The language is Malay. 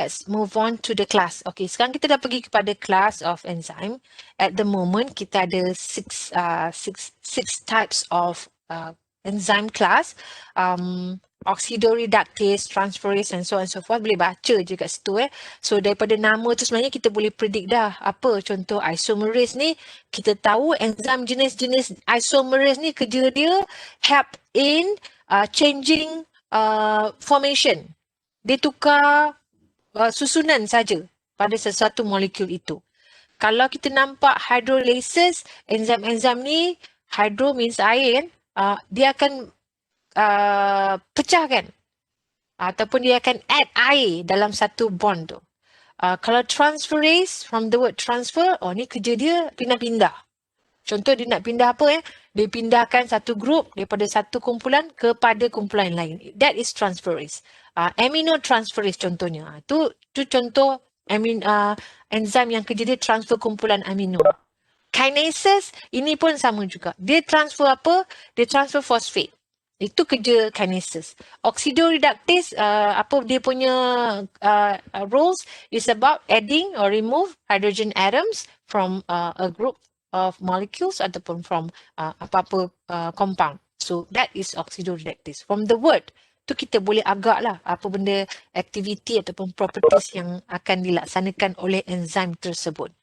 Let's move on to the class. Okay, sekarang kita dah pergi kepada class of enzyme. At the moment, kita ada six types of enzyme class. Oxidoreductase, transferase and so on and so forth. Boleh baca je kat situ. So daripada nama tu sebenarnya kita boleh predict dah apa contoh isomerase ni. Kita tahu enzim jenis-jenis isomerase ni kerja dia help in changing formation. Dia tukar susunan saja pada sesuatu molekul itu. Kalau kita nampak hydrolysis, enzim-enzim ni, hydro means air kan, dia akan pecahkan ataupun dia akan add air dalam satu bond tu. Kalau transferase, from the word transfer, ni kerja dia pindah-pindah. Contoh dia nak pindah apa dia pindahkan satu grup daripada satu kumpulan kepada kumpulan lain. That is transferase. Aminotransferase contohnya. Tu contoh enzim yang kerja dia transfer kumpulan amino. Kinases ini pun sama juga. Dia transfer apa? Dia transfer fosfat. Itu kerja kinases. Oxidoreductase, apa dia punya roles is about adding or remove hydrogen atoms from a group of molecules ataupun from apa-apa compound. So that is oxidoreductase. From the word, tu kita boleh agak lah apa benda aktiviti ataupun properties yang akan dilaksanakan oleh enzim tersebut.